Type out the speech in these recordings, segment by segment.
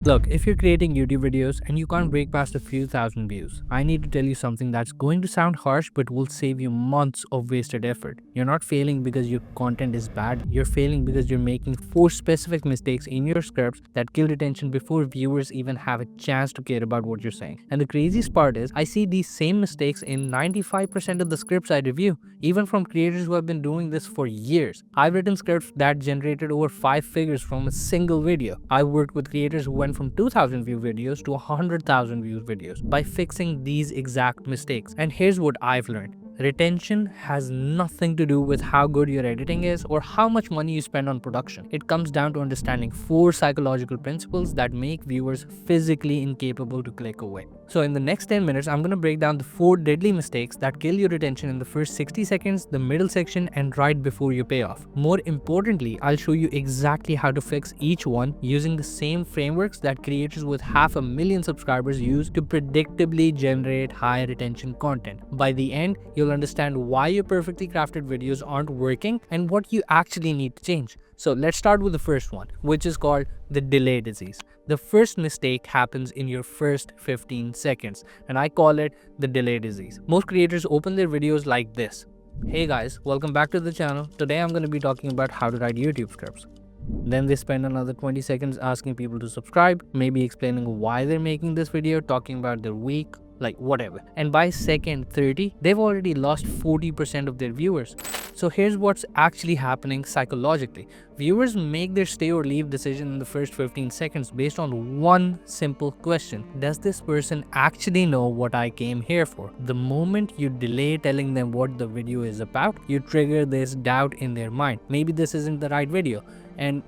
Look, if you're creating YouTube videos and you can't break past a few thousand views, I need to tell you something that's going to sound harsh but will save you months of wasted effort. You're not failing because your content is bad, you're failing because you're making 4 specific mistakes in your scripts that kill retention before viewers even have a chance to care about what you're saying. And the craziest part is, I see these same mistakes in 95% of the scripts I review, even from creators who have been doing this for years. I've written scripts that generated over 5 figures from a single video. I've worked with creators who went from 2,000 view videos to 100,000 view videos by fixing these exact mistakes. And here's what I've learned. Retention has nothing to do with how good your editing is or how much money you spend on production. It comes down to understanding 4 psychological principles that make viewers physically incapable to click away. So in the next 10 minutes, I'm going to break down the 4 deadly mistakes that kill your retention in the first 60 seconds, the middle section, and right before your payoff. More importantly, I'll show you exactly how to fix each one using the same frameworks that creators with 500,000 subscribers use to predictably generate high retention content. By the end, you'll understand why your perfectly crafted videos aren't working and what you actually need to change. So let's start with the first one, which is called the delay disease. The first mistake happens in your first 15 seconds, and I call it the delay disease. Most creators open their videos like this. Hey guys, welcome back to the channel. Today I'm going to be talking about how to write YouTube scripts. Then they spend another 20 seconds asking people to subscribe, maybe explaining why they're making this video, talking about their week, like whatever. And by second 30, they've already lost 40% of their viewers. So here's what's actually happening psychologically. Viewers make their stay or leave decision in the first 15 seconds based on one simple question. Does this person actually know what I came here for? The moment you delay telling them what the video is about, you trigger this doubt in their mind. Maybe this isn't the right video. And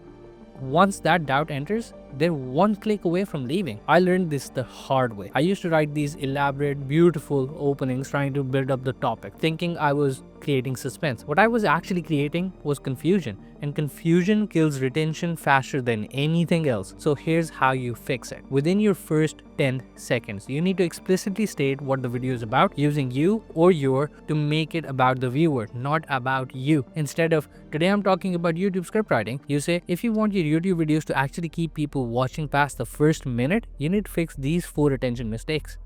once that doubt enters, they're one click away from leaving. I learned this the hard way. I used to write these elaborate, beautiful openings trying to build up the topic, thinking I was creating suspense. What I was actually creating was confusion, and confusion kills retention faster than anything else. So here's how you fix it. Within your first 10 seconds, you need to explicitly state what the video is about, using you or your to make it about the viewer, not about you. Instead of, today I'm talking about YouTube script writing, you say, if you want your YouTube videos to actually keep people watching past the first minute, you need to fix these 4 retention mistakes.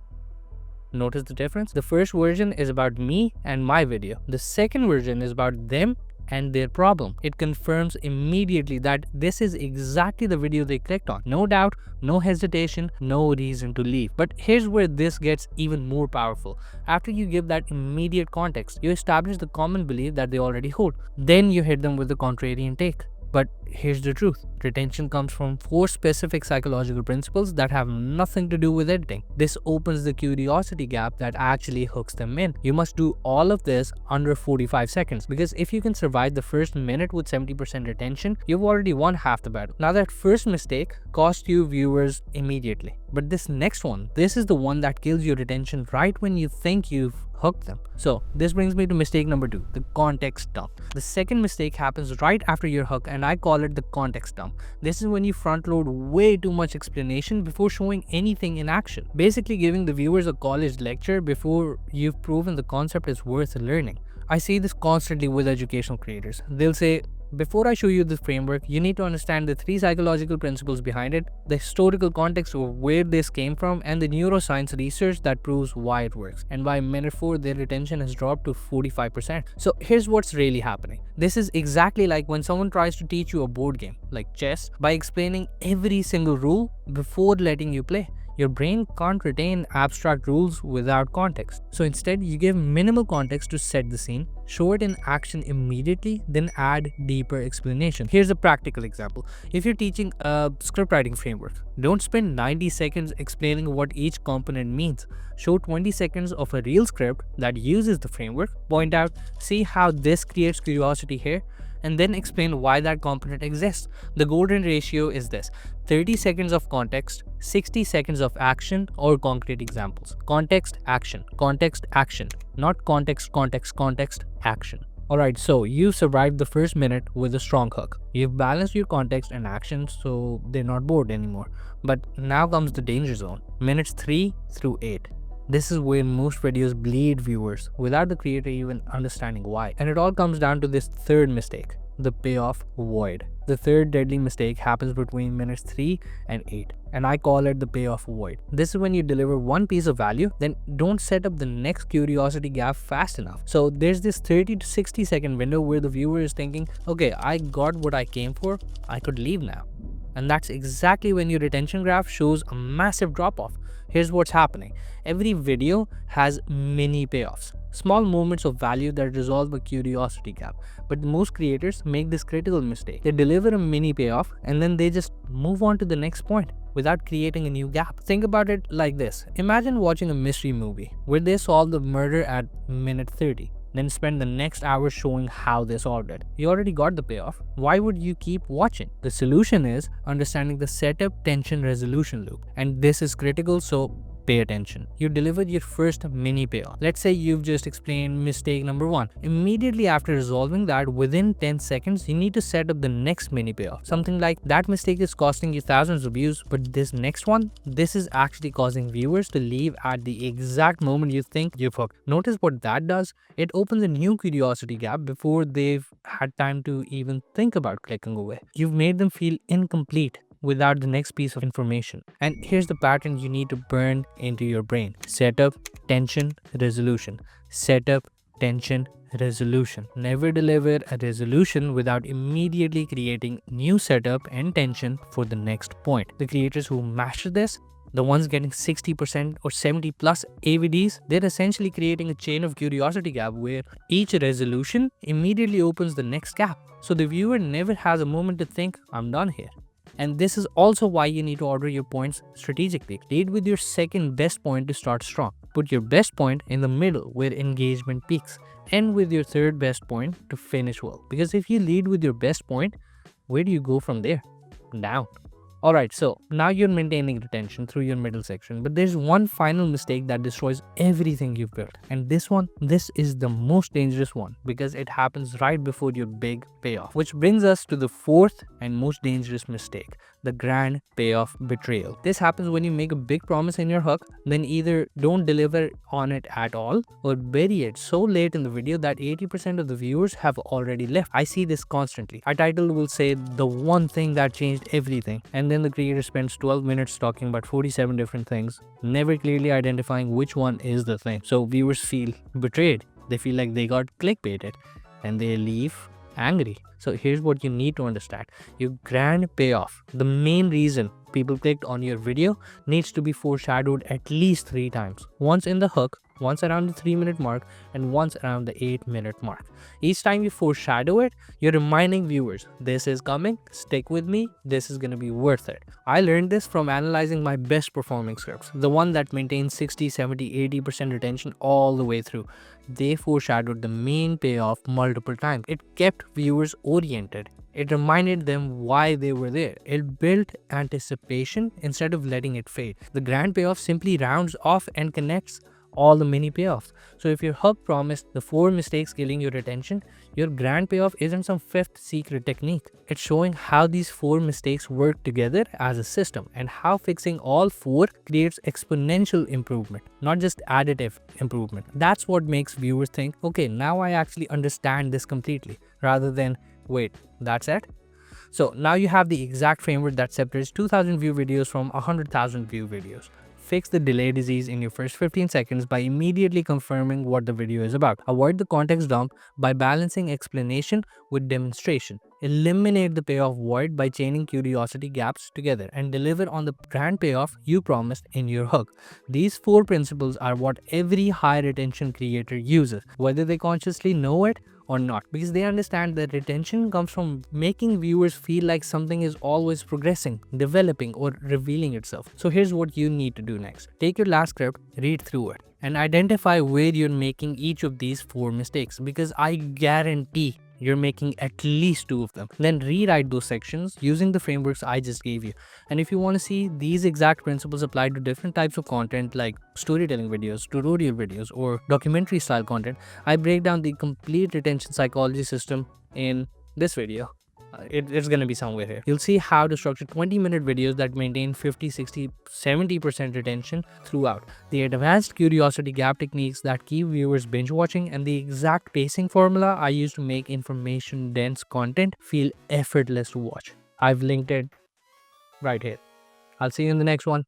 Notice the difference? The first version is about me and my video. The second version is about them and their problem. It confirms immediately that this is exactly the video they clicked on. No doubt, no hesitation, no reason to leave. But here's where this gets even more powerful. After you give that immediate context, you establish the common belief that they already hold. Then you hit them with the contrarian take. But here's the truth. Retention comes from 4 specific psychological principles that have nothing to do with editing. This opens the curiosity gap that actually hooks them in. You must do all of this under 45 seconds, because if you can survive the first minute with 70% retention, you've already won half the battle. Now that first mistake cost you viewers immediately. But this next one, this is the one that kills your retention right when you think you've hooked them. So this brings me to mistake number 2, the context dump. The second mistake happens right after your hook, and I call it the context dump. This is when you front load way too much explanation before showing anything in action. Basically giving the viewers a college lecture before you've proven the concept is worth learning. I see this constantly with educational creators. They'll say, before I show you the framework, you need to understand the 3 psychological principles behind it, the historical context of where this came from, and the neuroscience research that proves why it works. And by minute 4, their retention has dropped to 45%. So here's what's really happening. This is exactly like when someone tries to teach you a board game, like chess, by explaining every single rule before letting you play. Your brain can't retain abstract rules without context. So instead, you give minimal context to set the scene, show it in action immediately, then add deeper explanation. Here's a practical example. If you're teaching a script writing framework, don't spend 90 seconds explaining what each component means. Show 20 seconds of a real script that uses the framework, point out, see how this creates curiosity here, and then explain why that component exists. The golden ratio is this: 30 seconds of context, 60 seconds of action or concrete examples. Context, action, not context, action. Alright, so you've survived the first minute with a strong hook. You've balanced your context and action so they're not bored anymore. But now comes the danger zone, minutes 3 through 8. This is where most videos bleed viewers without the creator even understanding why. And it all comes down to this third mistake, the payoff void. The third deadly mistake happens between minutes 3 and 8, and I call it the payoff void. This is when you deliver one piece of value, then don't set up the next curiosity gap fast enough. So there's this 30 to 60-second window where the viewer is thinking, okay, I got what I came for, I could leave now. And that's exactly when your retention graph shows a massive drop off. Here's what's happening. Every video has mini payoffs, small moments of value that resolve a curiosity gap. But most creators make this critical mistake. They deliver a mini payoff and then they just move on to the next point without creating a new gap. Think about it like this. Imagine watching a mystery movie where they solve the murder at minute 30. Then spend the next hour showing how they solved it. You already got the payoff. Why would you keep watching? The solution is understanding the setup, tension, resolution loop. And this is critical, so pay attention. You delivered your first mini payoff. Let's say you've just explained mistake number 1. Immediately after resolving that, within 10 seconds, you need to set up the next mini payoff. Something like, that mistake is costing you thousands of views, but this next one, this is actually causing viewers to leave at the exact moment you think you've hooked. Notice what that does? It opens a new curiosity gap before they've had time to even think about clicking away. You've made them feel incomplete without the next piece of information. And here's the pattern you need to burn into your brain. Setup, tension, resolution. Setup, tension, resolution. Never deliver a resolution without immediately creating new setup and tension for the next point. The creators who master this, the ones getting 60% or 70 plus AVDs, they're essentially creating a chain of curiosity gap where each resolution immediately opens the next gap. So the viewer never has a moment to think, I'm done here. And this is also why you need to order your points strategically. Lead with your second best point to start strong. Put your best point in the middle where engagement peaks. End with your third best point to finish well. Because if you lead with your best point, where do you go from there? Down. Alright, so now you're maintaining retention through your middle section, but there's one final mistake that destroys everything you've built. And this is the most dangerous one because it happens right before your big payoff. Which brings us to the fourth and most dangerous mistake, the grand payoff betrayal. This happens when you make a big promise in your hook, then either don't deliver on it at all or bury it so late in the video that 80% of the viewers have already left. I see this constantly. Our title will say the one thing that changed everything, and then the creator spends 12 minutes talking about 47 different things, never clearly identifying which one is the thing. So viewers feel betrayed. They feel like they got clickbaited and they leave angry. So here's what you need to understand. Your grand payoff, the main reason people clicked on your video, needs to be foreshadowed at least 3 times. Once in the hook, once around the 3-minute mark, and once around the 8-minute mark. Each time you foreshadow it, you're reminding viewers, this is coming, stick with me, this is gonna be worth it. I learned this from analyzing my best performing scripts, the one that maintains 60, 70, 80% retention all the way through. They foreshadowed the main payoff multiple times. It kept viewers oriented. It reminded them why they were there. It built anticipation instead of letting it fade. The grand payoff simply rounds off and connects all the mini payoffs. So if your hook promised the 4 mistakes killing your retention, your grand payoff isn't some 5th secret technique. It's showing how these 4 mistakes work together as a system and how fixing all 4 creates exponential improvement, not just additive improvement. That's what makes viewers think, okay, now I actually understand this completely, rather than, wait, that's it? So now you have the exact framework that separates 2,000 view videos from 100,000 view videos. Fix the delay disease in your first 15 seconds by immediately confirming what the video is about. Avoid the context dump by balancing explanation with demonstration. Eliminate the payoff void by chaining curiosity gaps together and deliver on the grand payoff you promised in your hook. These 4 principles are what every high retention creator uses, whether they consciously know it or not, because they understand that retention comes from making viewers feel like something is always progressing, developing, or revealing itself. So here's what you need to do next. Take your last script, read through it, and identify where you're making each of these 4 mistakes, because I guarantee you're making at least 2 of them. Then rewrite those sections using the frameworks I just gave you. And if you want to see these exact principles applied to different types of content like storytelling videos, tutorial videos, or documentary style content, I break down the complete retention psychology system in this video. It's going to be somewhere here. You'll see how to structure 20-minute videos that maintain 50, 60, 70% retention throughout, the advanced curiosity gap techniques that keep viewers binge watching, and the exact pacing formula I use to make information dense content feel effortless to watch. I've linked it right here. I'll see you in the next one.